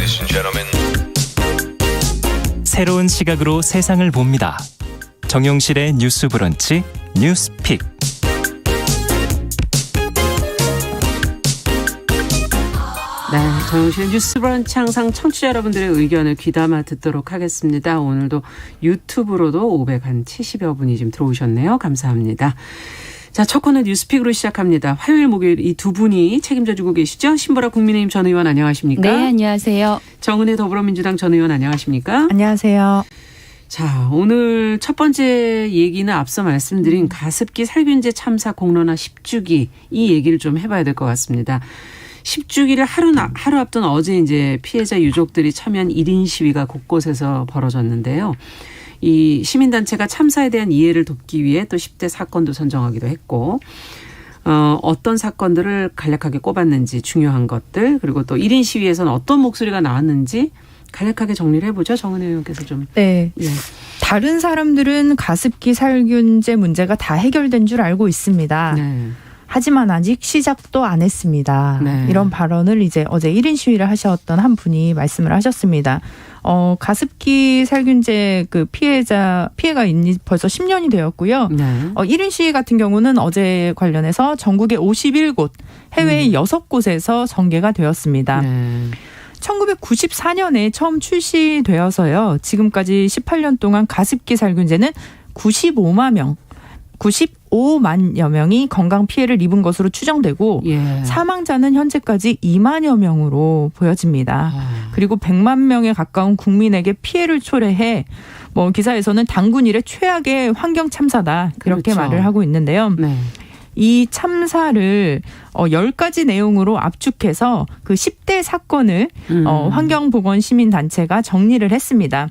Ladies and gentlemen. 새로운 시각으로 세상을 봅니다. 정용실의 뉴스 브런치 뉴스픽. 네, 정용실 뉴스 브런치 항상 청취자 여러분들의 의견을 귀담아 듣도록 하겠습니다. 오늘도 유튜브로도 570여 분이 지금 들어오셨네요. 감사합니다. 자, 첫 코너 뉴스픽으로 시작합니다. 화요일, 목요일 이 두 분이 책임져주고 계시죠? 신보라 국민의힘 전 의원 안녕하십니까? 네, 안녕하세요. 정은혜 더불어민주당 전 의원 안녕하십니까? 안녕하세요. 자, 오늘 첫 번째 얘기는 앞서 말씀드린 가습기 살균제 참사 공론화 10주기 이 얘기를 좀 해봐야 될 것 같습니다. 10주기를 하루 앞둔 어제 이제 피해자 유족들이 참여한 1인 시위가 곳곳에서 벌어졌는데요. 이 시민단체가 참사에 대한 이해를 돕기 위해 또 10대 사건도 선정하기도 했고 어떤 사건들을 간략하게 꼽았는지 중요한 것들 그리고 또 1인 시위에서는 어떤 목소리가 나왔는지 간략하게 정리를 해보죠. 정은혜 의원께서 좀. 네. 예. 다른 사람들은 가습기 살균제 문제가 다 해결된 줄 알고 있습니다. 네. 하지만 아직 시작도 안 했습니다. 네. 이런 발언을 이제 어제 1인 시위를 하셨던 한 분이 말씀을 하셨습니다. 가습기 살균제 그 피해가 있니 벌써 10년이 되었고요. 네. 1인 시위 같은 경우는 어제 관련해서 전국의 51곳, 해외의 6곳에서 전개가 되었습니다. 네. 1994년에 처음 출시되어서요. 지금까지 18년 동안 가습기 살균제는 95만여 명이 건강 피해를 입은 것으로 추정되고 예. 사망자는 현재까지 2만여 명으로 보여집니다. 그리고 100만 명에 가까운 국민에게 피해를 초래해 기사에서는 당군 이래 최악의 환경 참사다 이렇게 그렇죠. 말을 하고 있는데요. 네. 이 참사를 10가지 내용으로 압축해서 그 10대 사건을 환경보건시민단체가 정리를 했습니다.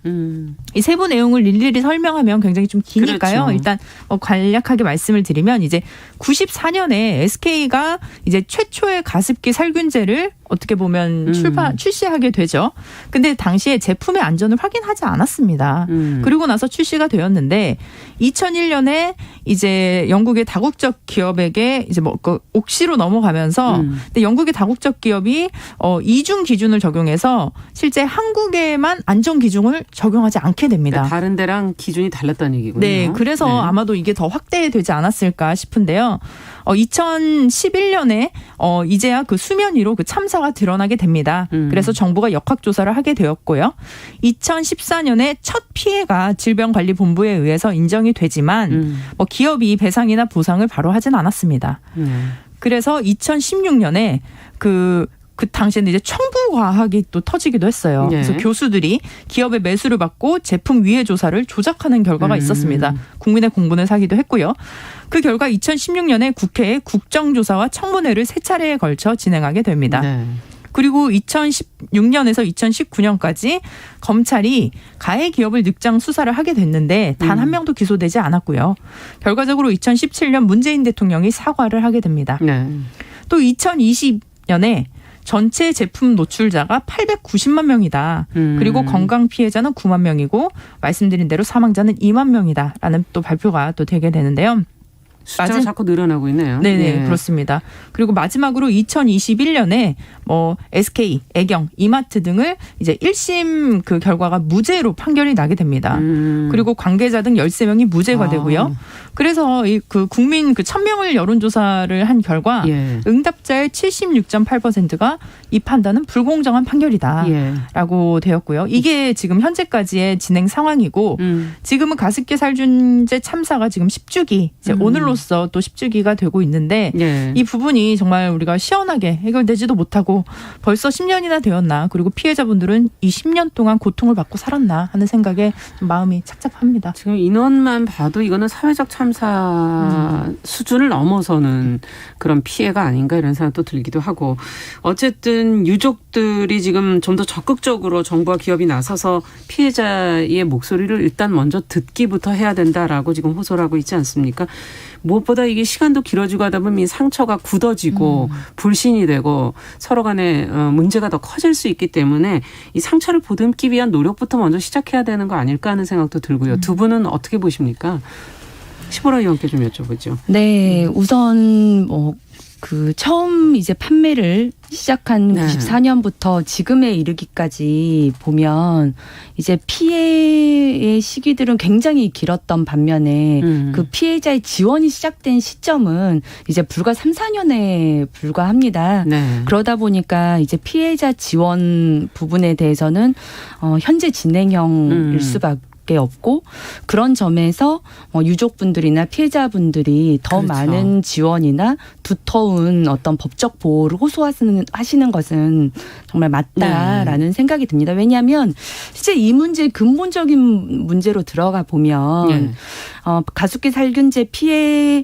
이 세부 내용을 일일이 설명하면 굉장히 좀 기니까요. 그렇죠. 일단 간략하게 말씀을 드리면 이제 94년에 SK가 이제 최초의 가습기 살균제를 어떻게 보면 출시하게 되죠. 근데 당시에 제품의 안전을 확인하지 않았습니다. 그리고 나서 출시가 되었는데 2001년에 이제 영국의 다국적 기업에게 이제 옥시로 넘어가면서 근데 영국의 다국적 기업이 이중 기준을 적용해서 실제 한국에만 안전 기준을 적용하지 않게 됩니다. 그러니까 다른 데랑 기준이 달랐다는 얘기군요. 네, 그래서 네. 아마도 이게 더 확대되지 않았을까 싶은데요. 2011년에 이제야 그 수면 위로 그 참사가 드러나게 됩니다. 그래서 정부가 역학조사를 하게 되었고요. 2014년에 첫 피해가 질병관리본부에 의해서 인정이 되지만 기업이 배상이나 보상을 바로 하진 않았습니다. 그래서 2016년에 그 당시에는 이제 청부과학이 또 터지기도 했어요. 네. 그래서 교수들이 기업의 매수를 받고 제품 위해 조사를 조작하는 결과가 있었습니다. 국민의 공분을 사기도 했고요. 그 결과 2016년에 국회에 국정조사와 청문회를 3차례에 걸쳐 진행하게 됩니다. 네. 그리고 2016년에서 2019년까지 검찰이 가해 기업을 늑장 수사를 하게 됐는데 단 한 명도 기소되지 않았고요. 결과적으로 2017년 문재인 대통령이 사과를 하게 됩니다. 네. 또 2020년에 전체 제품 노출자가 890만 명이다. 그리고 건강 피해자는 9만 명이고 말씀드린 대로 사망자는 2만 명이다라는 또 발표가 또 되게 되는데요. 숫자가 자꾸 늘어나고 있네요. 네네, 예. 그렇습니다. 그리고 마지막으로 2021년에 SK, 애경, 이마트 등을 이제 1심 그 결과가 무죄로 판결이 나게 됩니다. 그리고 관계자 등 13명이 무죄가 되고요. 그래서 그 국민 그 1000명을 여론조사를 한 결과 예. 응답자의 76.8%가 이 판단은 불공정한 판결이다라고 되었고요. 이게 지금 현재까지의 진행 상황이고 지금은 가습기 살균제 참사가 지금 10주기 이제 오늘로써 또 10주기가 되고 있는데 예. 이 부분이 정말 우리가 시원하게 해결되지도 못하고 벌써 10년이나 되었나 그리고 피해자분들은 이 10년 동안 고통을 받고 살았나 하는 생각에 좀 마음이 착잡합니다. 지금 인원만 봐도 이거는 사회적 참사 수준을 넘어서는 그런 피해가 아닌가 이런 생각도 들기도 하고 어쨌든 유족들이 지금 좀 더 적극적으로 정부와 기업이 나서서 피해자의 목소리를 일단 먼저 듣기부터 해야 된다라고 지금 호소를 하고 있지 않습니까? 무엇보다 이게 시간도 길어지고 하다 보면 이 상처가 굳어지고 불신이 되고 서로 간에 문제가 더 커질 수 있기 때문에 이 상처를 보듬기 위한 노력부터 먼저 시작해야 되는 거 아닐까 하는 생각도 들고요. 두 분은 어떻게 보십니까? 시보라 의원께 좀 여쭤보죠. 네, 우선 처음 이제 판매를 시작한 네. 94년부터 지금에 이르기까지 보면 이제 피해의 시기들은 굉장히 길었던 반면에 그 피해자의 지원이 시작된 시점은 이제 불과 3, 4년에 불과합니다. 네. 그러다 보니까 이제 피해자 지원 부분에 대해서는 현재 진행형일 수밖에 없고 그런 점에서 유족분들이나 피해자분들이 더 그렇죠. 많은 지원이나 두터운 어떤 법적 보호를 호소하시는 것은 정말 맞다라는 생각이 듭니다. 왜냐하면 실제 이 문제의 근본적인 문제로 들어가 보면 네. 가습기 살균제 피해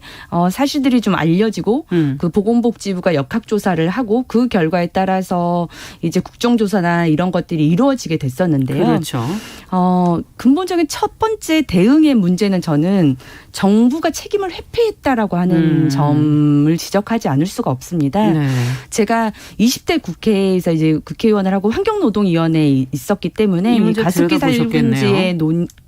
사실들이 좀 알려지고 그 보건복지부가 역학조사를 하고 그 결과에 따라서 이제 국정조사나 이런 것들이 이루어지게 됐었는데요. 그렇죠. 근본적인 첫 번째 대응의 문제는 저는 정부가 책임을 회피했다라고 하는 점을 지적하지 않을 수가 없습니다. 네. 제가 20대 국회에서 이제 국회의원을 하고 환경노동위원회에 있었기 때문에 이 문제 가습기 살균제의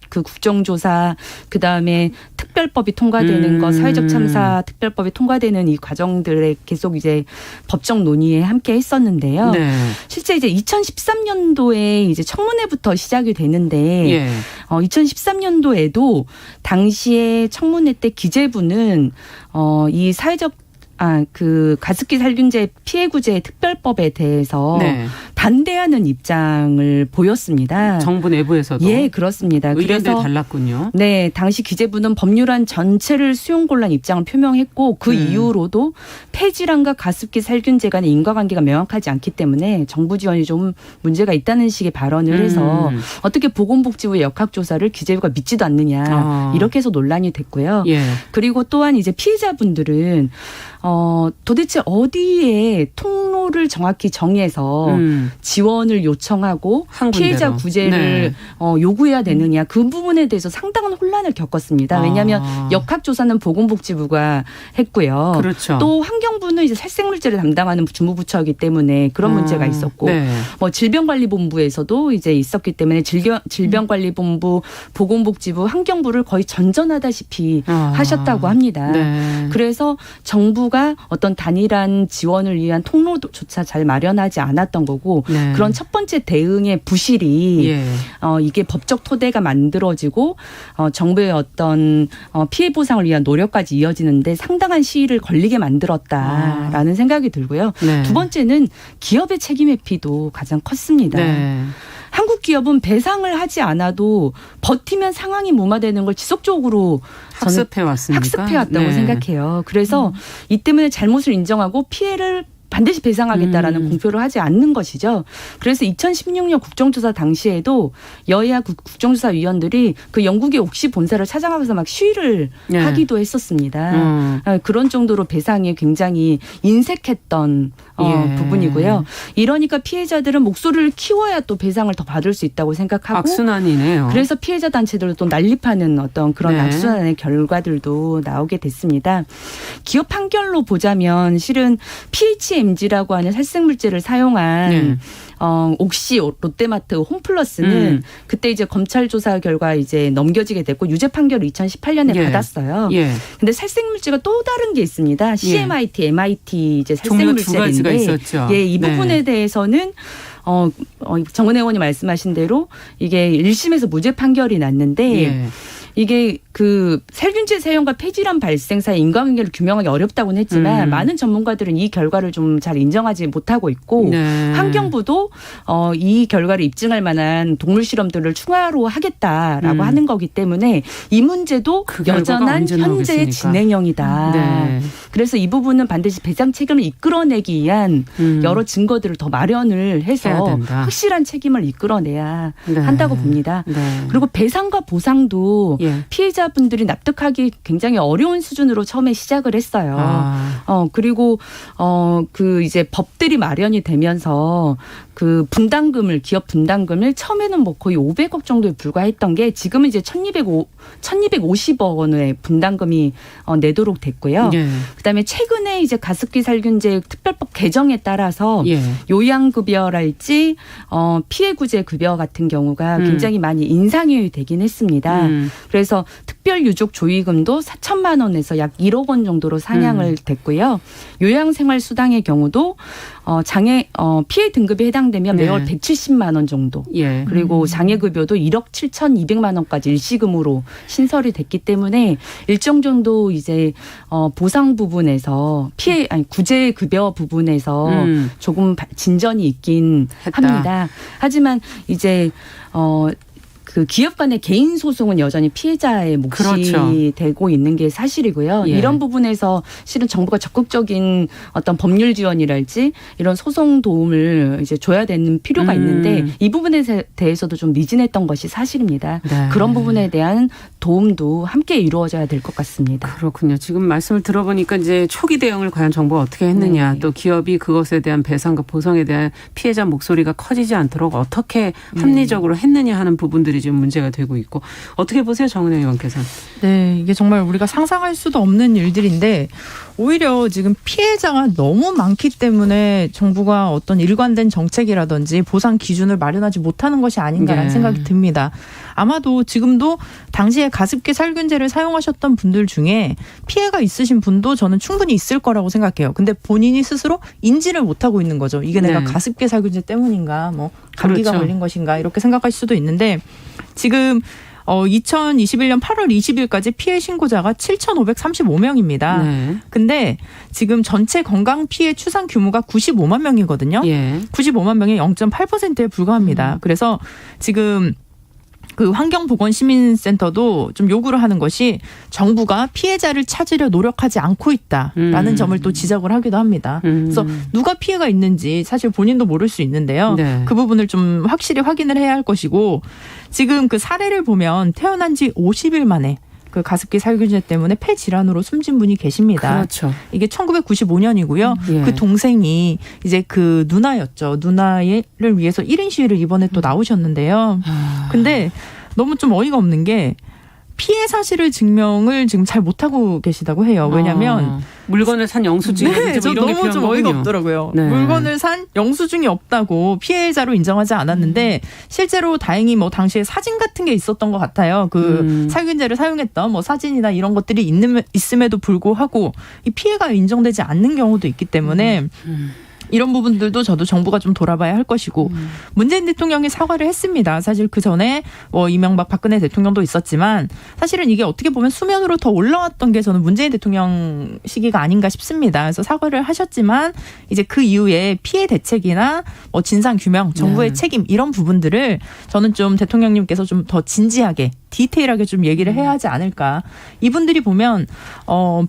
그 국정조사 그다음에 특별법이 통과되는 것 사회적 참사 특별법이 통과되는 이 과정들에 계속 이제 법적 논의에 함께 했었는데요. 네. 실제 이제 2013년도에 이제 청문회부터 시작이 되는데 예. 2013년도에도 당시에 청문회 때 기재부는 이 사회적 그 가습기 살균제 피해구제 특별법에 대해서 네. 반대하는 입장을 보였습니다. 정부 내부에서도. 예, 그렇습니다. 의견들이 그래서 달랐군요. 네, 당시 기재부는 법률안 전체를 수용곤란 입장을 표명했고 그 이후로도 폐질환과 가습기 살균제 간의 인과관계가 명확하지 않기 때문에 정부 지원이 좀 문제가 있다는 식의 발언을 해서 어떻게 보건복지부의 역학조사를 기재부가 믿지도 않느냐 이렇게 해서 논란이 됐고요. 예. 그리고 또한 이제 피해자분들은 도대체 어디에 통로를 정확히 정해서 지원을 요청하고 한 피해자 군데로. 구제를 요구해야 되느냐 그 부분에 대해서 상당한 혼란을 겪었습니다. 왜냐하면 역학조사는 보건복지부가 했고요. 그렇죠. 또 환경부는 이제 살생물질을 담당하는 주무부처이기 때문에 그런 문제가 있었고 네. 질병관리본부에서도 이제 있었기 때문에 질병관리본부, 보건복지부, 환경부를 거의 전전하다시피 하셨다고 합니다. 네. 그래서 정부가 어떤 단일한 지원을 위한 통로조차 잘 마련하지 않았던 거고 네. 그런 첫 번째 대응의 부실이 예. 이게 법적 토대가 만들어지고 정부의 어떤 피해 보상을 위한 노력까지 이어지는데 상당한 시일을 걸리게 만들었다라는 생각이 들고요. 네. 두 번째는 기업의 책임 회피도 가장 컸습니다. 네. 한국 기업은 배상을 하지 않아도 버티면 상황이 무마되는 걸 지속적으로 학습해왔습니까? 학습해왔다고 네. 생각해요. 그래서 이 때문에 잘못을 인정하고 피해를 반드시 배상하겠다라는 공표를 하지 않는 것이죠. 그래서 2016년 국정조사 당시에도 여야 국정조사위원들이 그 영국의 옥시 본사를 찾아가서 막 시위를 네. 하기도 했었습니다. 그런 정도로 배상이 굉장히 인색했던 예. 부분이고요. 이러니까 피해자들은 목소리를 키워야 또 배상을 더 받을 수 있다고 생각하고 악순환이네요. 그래서 피해자 단체들을 또 난립하는 어떤 그런 네. 악순환의 결과들도 나오게 됐습니다. 기업 판결로 보자면 실은 PHMG라고 하는 살생물질을 사용한 네. 옥시, 롯데마트, 홈플러스는 그때 이제 검찰 조사 결과 이제 넘겨지게 됐고 유죄 판결을 2018년에 예. 받았어요. 예. 근데 살생물질가 또 다른 게 있습니다. CMIT, MIT 이제 종류가 두 가지가 살생물질인데 있었죠. 예, 이 네. 부분에 대해서는 정은 의원이 말씀하신 대로 이게 1심에서 무죄 판결이 났는데 예. 이게 그 살균제 사용과 폐질환 발생 사이 인과관계를 규명하기 어렵다고는 했지만 많은 전문가들은 이 결과를 좀 잘 인정하지 못하고 있고 네. 환경부도 이 결과를 입증할 만한 동물 실험들을 추가로 하겠다라고 하는 거기 때문에 이 문제도 그 결과가 여전한 언제 현재 나오겠습니까? 진행형이다. 네. 그래서 이 부분은 반드시 배상 책임을 이끌어내기 위한 여러 증거들을 더 마련을 해야 해서 된다. 확실한 책임을 이끌어내야 네. 한다고 봅니다. 네. 그리고 배상과 보상도 예. 피해자분들이 납득하기 굉장히 어려운 수준으로 처음에 시작을 했어요. 그리고 그 이제 법들이 마련이 되면서 그 분담금을 기업 분담금을 처음에는 뭐 거의 500억 정도에 불과했던 게 지금은 이제 1,250억 원의 분담금이 내도록 됐고요. 예. 그다음에 최근에 이제 가습기 살균제 특별법 개정에 따라서 예. 요양급여랄지 피해구제 급여 같은 경우가 굉장히 많이 인상이 되긴 했습니다. 그래서 특별유족 조의금도 4천만 원에서 약 1억 원 정도로 상향을 됐고요. 요양생활수당의 경우도 피해 등급에 해당되면 매월 170만 원 정도. 예. 그리고 장애급여도 1억 7,200만 원까지 일시금으로 신설이 됐기 때문에 일정 정도 이제 보상 부분에서 구제급여 부분에서 조금 진전이 있긴 했다. 합니다. 하지만 이제 그 기업 간의 개인 소송은 여전히 피해자의 몫이 그렇죠. 되고 있는 게 사실이고요. 예. 이런 부분에서 실은 정부가 적극적인 어떤 법률 지원이랄지 이런 소송 도움을 이제 줘야 되는 필요가 있는데 이 부분에 대해서도 좀 미진했던 것이 사실입니다. 네. 그런 부분에 대한 도움도 함께 이루어져야 될 것 같습니다. 그렇군요. 지금 말씀을 들어보니까 이제 초기 대응을 과연 정부가 어떻게 했느냐, 네. 또 기업이 그것에 대한 배상과 보상에 대한 피해자 목소리가 커지지 않도록 어떻게 합리적으로 했느냐 하는 부분들이 지금 문제가 되고 있고, 어떻게 보세요, 정은영 의원께서? 네, 이게 정말 우리가 상상할 수도 없는 일들인데 오히려 지금 피해자가 너무 많기 때문에 정부가 어떤 일관된 정책이라든지 보상 기준을 마련하지 못하는 것이 아닌가라는 생각이 듭니다. 아마도 지금도 당시에 가습기 살균제를 사용하셨던 분들 중에 피해가 있으신 분도 저는 충분히 있을 거라고 생각해요. 근데 본인이 스스로 인지를 못하고 있는 거죠. 이게 내가 가습기 살균제 때문인가, 뭐 감기가 그렇죠. 걸린 것인가 이렇게 생각할 수도 있는데 지금 2021년 8월 20일까지 피해 신고자가 7,535명입니다. 네. 근데 지금 전체 건강 피해 추산 규모가 95만 명이거든요. 예. 95만 명의 0.8%에 불과합니다. 그래서 지금 그 환경보건시민센터도 좀 요구를 하는 것이 정부가 피해자를 찾으려 노력하지 않고 있다라는 점을 또 지적을 하기도 합니다. 그래서 누가 피해가 있는지 사실 본인도 모를 수 있는데요. 네. 그 부분을 좀 확실히 확인을 해야 할 것이고 지금 그 사례를 보면 태어난 지 50일 만에 그 가습기 살균제 때문에 폐 질환으로 숨진 분이 계십니다. 그렇죠. 이게 1995년이고요. 예. 그 동생이 이제 그 누나였죠. 누나를 위해서 1인 시위를 이번에 또 나오셨는데요. 근데 너무 좀 어이가 없는 게 피해 사실을 증명을 지금 잘 못하고 계시다고 해요. 왜냐하면 물건을 산 영수증이 네, 저 이런 게 너무 필요한 좀 어이가 거군요. 없더라고요. 네. 물건을 산 영수증이 없다고 피해자로 인정하지 않았는데 실제로 다행히 뭐 당시에 사진 같은 게 있었던 것 같아요. 그 살균제를 사용했던 뭐 사진이나 이런 것들이 있음에도 불구하고 이 피해가 인정되지 않는 경우도 있기 때문에 이런 부분들도 저도 정부가 좀 돌아봐야 할 것이고 문재인 대통령이 사과를 했습니다. 사실 그 전에 뭐 이명박 박근혜 대통령도 있었지만 사실은 이게 어떻게 보면 수면으로 더 올라왔던 게 저는 문재인 대통령 시기가 아닌가 싶습니다. 그래서 사과를 하셨지만 이제 그 이후에 피해 대책이나 뭐 진상 규명, 정부의 책임 이런 부분들을 저는 좀 대통령님께서 좀 더 진지하게 디테일하게 좀 얘기를 해야 하지 않을까. 이분들이 보면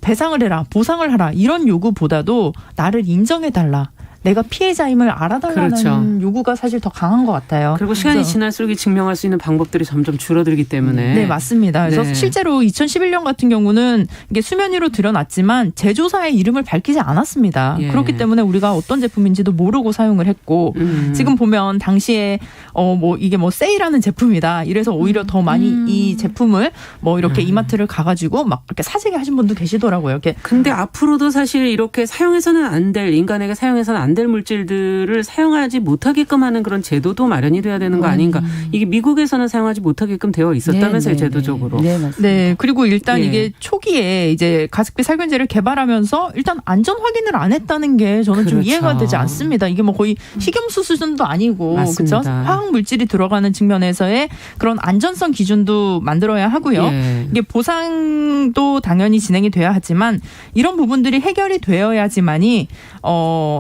배상을 해라, 보상을 하라 이런 요구보다도 나를 인정해달라. 내가 피해자임을 알아달라는 그렇죠. 요구가 사실 더 강한 것 같아요. 그리고 시간이 그래서 지날수록 증명할 수 있는 방법들이 점점 줄어들기 때문에. 네, 맞습니다. 그래서 네. 실제로 2011년 같은 경우는 이게 수면 위로 드러났지만 제조사의 이름을 밝히지 않았습니다. 예. 그렇기 때문에 우리가 어떤 제품인지도 모르고 사용을 했고 지금 보면 당시에 뭐 이게 뭐 세일하는 제품이다. 이래서 오히려 더 많이 이 제품을 뭐 이렇게 이마트를 가가지고 막 이렇게 사재기 하신 분도 계시더라고요. 이렇게. 근데 앞으로도 사실 이렇게 사용해서는 안 될, 인간에게 사용해서는 안 될 물질들을 사용하지 못하게끔 하는 그런 제도도 마련이 돼야 되는 거 아닌가. 이게 미국에서는 사용하지 못하게끔 되어 있었다면서요, 제도적으로. 네, 맞습니다. 네, 그리고 일단 예. 이게 초기에 이제 가습기 살균제를 개발하면서 일단 안전 확인을 안 했다는 게 저는 좀 그렇죠. 이해가 되지 않습니다. 이게 뭐 거의 식염수 수준도 아니고 맞습니다. 그렇죠? 화학 물질이 들어가는 측면에서의 그런 안전성 기준도 만들어야 하고요. 예. 이게 보상도 당연히 진행이 돼야 하지만 이런 부분들이 해결이 되어야지만이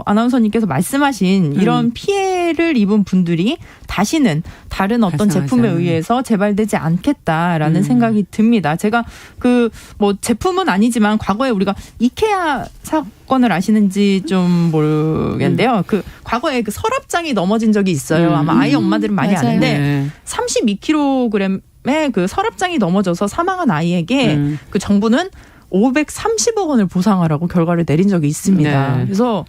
아나운서님께서 말씀하신 이런 피해를 입은 분들이 다시는 다른 어떤 발생하지 제품에 않는. 의해서 재발되지 않겠다라는 생각이 듭니다. 제가 그 뭐 제품은 아니지만 과거에 우리가 이케아 사건을 아시는지 좀 모르겠는데요. 그 과거에 그 서랍장이 넘어진 적이 있어요. 아마 아이 엄마들은 많이 맞아요. 아는데 네. 32kg의 그 서랍장이 넘어져서 사망한 아이에게 그 정부는 530억 원을 보상하라고 결과를 내린 적이 있습니다. 네. 그래서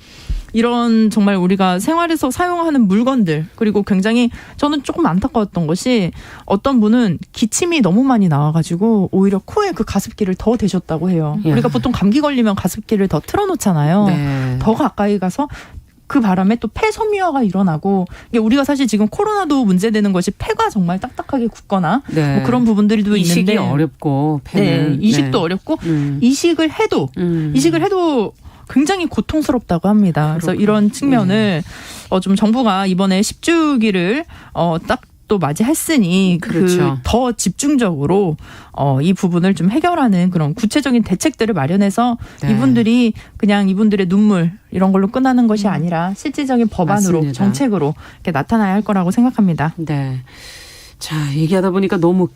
이런 정말 우리가 생활에서 사용하는 물건들 그리고 굉장히 저는 조금 안타까웠던 것이 어떤 분은 기침이 너무 많이 나와가지고 오히려 코에 그 가습기를 더 대셨다고 해요. 야. 우리가 보통 감기 걸리면 가습기를 더 틀어놓잖아요. 네. 더 가까이 가서 그 바람에 또 폐섬유화가 일어나고 이게 우리가 사실 지금 코로나도 문제되는 것이 폐가 정말 딱딱하게 굳거나 네. 뭐 그런 부분들도 이식이 있는데 어렵고 폐는. 네, 이식도 어렵고 이식을 해도 굉장히 고통스럽다고 합니다. 그래서 그렇군요. 이런 측면을 좀 정부가 이번에 10주기를 딱 또 맞이했으니 그렇죠. 더 집중적으로 이 부분을 좀 해결하는 그런 구체적인 대책들을 마련해서 네. 이분들이 그냥 이분들의 눈물 이런 걸로 끝나는 것이 아니라 실질적인 법안으로 맞습니다. 정책으로 이렇게 나타나야 할 거라고 생각합니다. 네. 자, 얘기하다 보니까 너무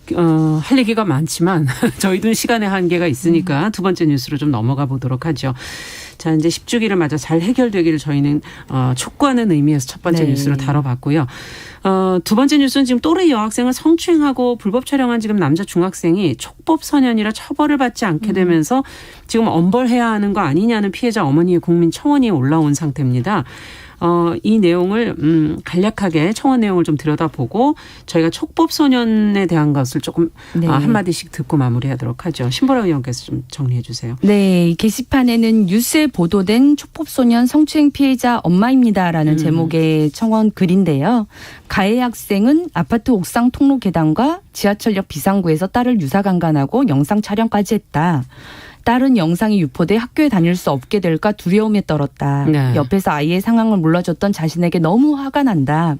할 얘기가 많지만 저희도 시간의 한계가 있으니까 두 번째 뉴스로 좀 넘어가 보도록 하죠. 자, 이제 10주기를 맞아 잘 해결되기를 저희는 촉구하는 의미에서 첫 번째 네. 뉴스로 다뤄봤고요. 두 번째 뉴스는 지금 또래 여학생을 성추행하고 불법 촬영한 지금 남자 중학생이 촉법 소년이라 처벌을 받지 않게 되면서 지금 엄벌해야 하는 거 아니냐는 피해자 어머니의 국민 청원이 올라온 상태입니다. 이 내용을 간략하게 청원 내용을 좀 들여다보고 저희가 촉법 소년에 대한 것을 조금 네. 한마디씩 듣고 마무리하도록 하죠. 신보라 의원께서 좀 정리해 주세요. 네, 이 게시판에는 뉴스에 보도된 촉법소년 성추행 피해자 엄마입니다라는 제목의 청원 글인데요. 가해 학생은 아파트 옥상 통로 계단과 지하철역 비상구에서 딸을 유사강간하고 영상 촬영까지 했다. 딸은 영상이 유포돼 학교에 다닐 수 없게 될까 두려움에 떨었다. 네. 옆에서 아이의 상황을 몰라줬던 자신에게 너무 화가 난다.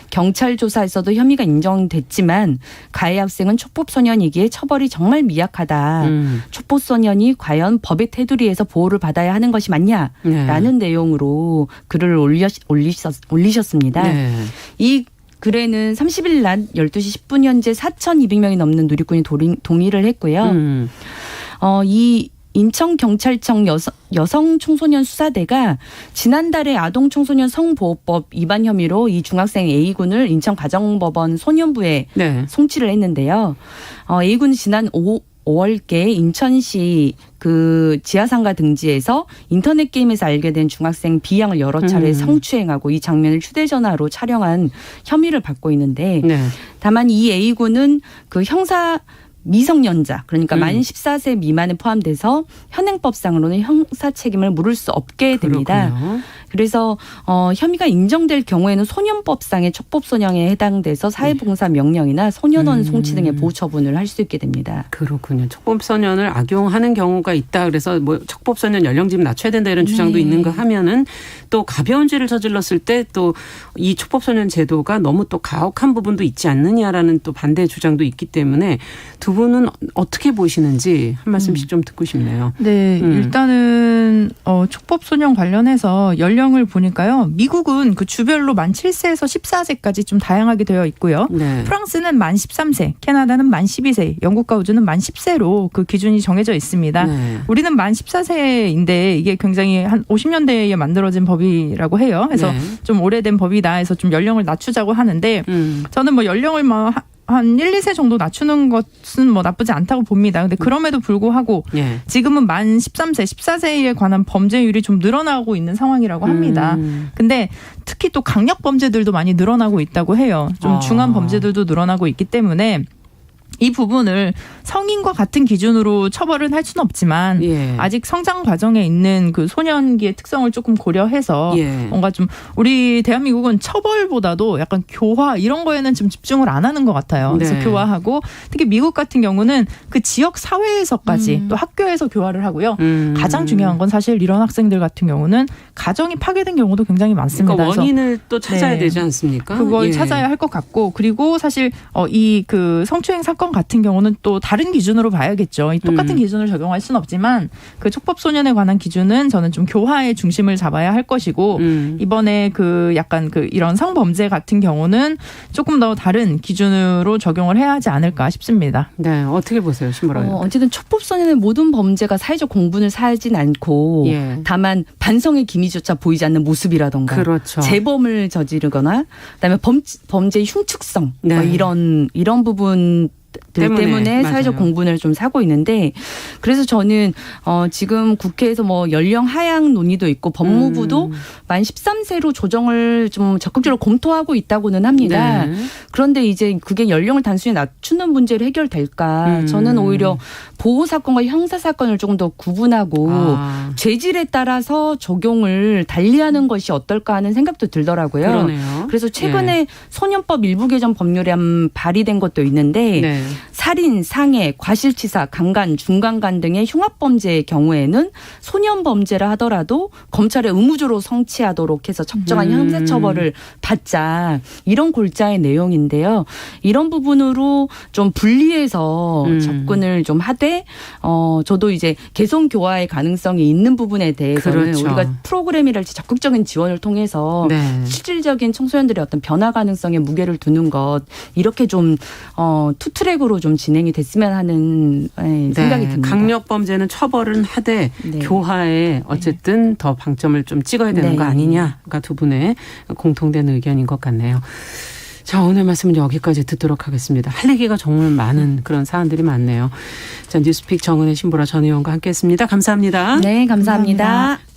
경찰 조사에서도 혐의가 인정됐지만 가해 학생은 촉법소년이기에 처벌이 정말 미약하다. 촉법소년이 과연 법의 테두리에서 보호를 받아야 하는 것이 맞냐라는 내용으로 글을 올리셨습니다. 네. 이 글에는 30일 낮 12시 10분 현재 4,200명이 넘는 누리꾼이 동의를 했고요. 이 인천경찰청 여성 청소년 수사대가 지난달에 아동청소년 성보호법 위반 혐의로 이 중학생 A군을 인천가정법원 소년부에 네. 송치를 했는데요. A군은 지난 5월께 인천시 그 지하상가 등지에서 인터넷 게임에서 알게 된 중학생 B양을 여러 차례 성추행하고 이 장면을 휴대전화로 촬영한 혐의를 받고 있는데 네. 다만 이 A군은 그 형사 미성년자 그러니까 만 14세 미만에 포함돼서 현행법상으로는 형사 책임을 물을 수 없게 됩니다. 그렇군요. 그래서 혐의가 인정될 경우에는 소년법상의 촉법소년에 해당돼서 사회봉사 명령이나 소년원 송치 등의 보호 처분을 할 수 있게 됩니다. 그렇군요. 촉법소년을 악용하는 경우가 있다. 그래서 뭐 촉법소년 연령집 낮춰야 된다 이런 주장도 있는 거 하면은 또 가벼운 죄를 저질렀을 때 또 이 촉법소년 제도가 너무 또 가혹한 부분도 있지 않느냐라는 또 반대 주장도 있기 때문에 두 분은 어떻게 보시는지 한 말씀씩 좀 듣고 싶네요. 네, 일단은 촉법소년 관련해서 연령을 보니까요. 미국은 그 주별로 만 7세에서 14세까지 좀 다양하게 되어 있고요. 네. 프랑스는 만 13세, 캐나다는 만 12세, 영국과 우주는 만 10세로 그 기준이 정해져 있습니다. 네. 우리는 만 14세인데 이게 굉장히 한 50년대에 만들어진 법이라고 해요. 그래서 네. 좀 오래된 법이다 해서 좀 연령을 낮추자고 하는데 저는 뭐 연령을 한 1, 2세 정도 낮추는 것은 뭐 나쁘지 않다고 봅니다. 근데 그럼에도 불구하고 예. 지금은 만 13세, 14세에 관한 범죄율이 좀 늘어나고 있는 상황이라고 합니다. 근데 특히 또 강력 범죄들도 많이 늘어나고 있다고 해요. 좀 중한 범죄들도 늘어나고 있기 때문에 이 부분을 성인과 같은 기준으로 처벌은 할 수는 없지만 예. 아직 성장 과정에 있는 그 소년기의 특성을 조금 고려해서 예. 뭔가 좀 우리 대한민국은 처벌보다도 약간 교화 이런 거에는 좀 집중을 안 하는 것 같아요. 그래서 네. 교화하고 특히 미국 같은 경우는 그 지역 사회에서까지 또 학교에서 교화를 하고요. 가장 중요한 건 사실 이런 학생들 같은 경우는 가정이 파괴된 경우도 굉장히 많습니다. 그러니까 그래서 원인을 또 찾아야 네. 되지 않습니까? 그걸 예. 찾아야 할 것 같고 그리고 사실 이 그 성추행 사건 같은 경우는 또 다른 기준으로 봐야겠죠. 이 똑같은 기준을 적용할 수는 없지만 그 촉법소년에 관한 기준은 저는 좀 교화의 중심을 잡아야 할 것이고 이번에 그 약간 그 이런 성범죄 같은 경우는 조금 더 다른 기준으로 적용을 해야 하지 않을까 싶습니다. 네, 어떻게 보세요, 신보라 의원? 어쨌든 촉법소년의 모든 범죄가 사회적 공분을 사진 않고 예. 다만 반성의 기미조차 보이지 않는 모습이라던가 그렇죠. 재범을 저지르거나 그다음에 범죄의 흉측성 네. 이런 부분 때문에 맞아요. 사회적 공분을 좀 사고 있는데 그래서 저는 지금 국회에서 뭐 연령 하향 논의도 있고 법무부도 만 13세로 조정을 좀 적극적으로 검토하고 있다고는 합니다. 네. 그런데 이제 그게 연령을 단순히 낮추는 문제로 해결될까? 저는 오히려 보호 사건과 형사 사건을 조금 더 구분하고 죄질에 따라서 적용을 달리하는 것이 어떨까 하는 생각도 들더라고요. 그러네요. 그래서 최근에 소년법 일부 개정 법률에 발의된 것도 있는데 네. 살인, 상해, 과실치사, 강간, 중간간 등의 흉악범죄의 경우에는 소년범죄라 하더라도 검찰에 의무적으로 성취하도록 해서 적정한 형사처벌을 받자 이런 골자의 내용인데요. 이런 부분으로 좀 분리해서 접근을 좀 하되 저도 이제 개성 교화의 가능성이 있는 부분에 대해서는 그렇죠. 우리가 프로그램이랄지 적극적인 지원을 통해서 네. 실질적인 청소년들의 어떤 변화 가능성에 무게를 두는 것 이렇게 좀 투트랙으로 좀 진행이 됐으면 하는 생각이 듭니다. 강력범죄는 처벌은 하되 네. 교화에 어쨌든 더 방점을 좀 찍어야 되는 네. 거 아니냐가 두 분의 공통된 의견인 것 같네요. 자, 오늘 말씀은 여기까지 듣도록 하겠습니다. 할 얘기가 정말 많은 그런 사안들이 많네요. 자, 뉴스픽 정은혜 신보라 전 의원과 함께했습니다. 감사합니다. 네, 감사합니다.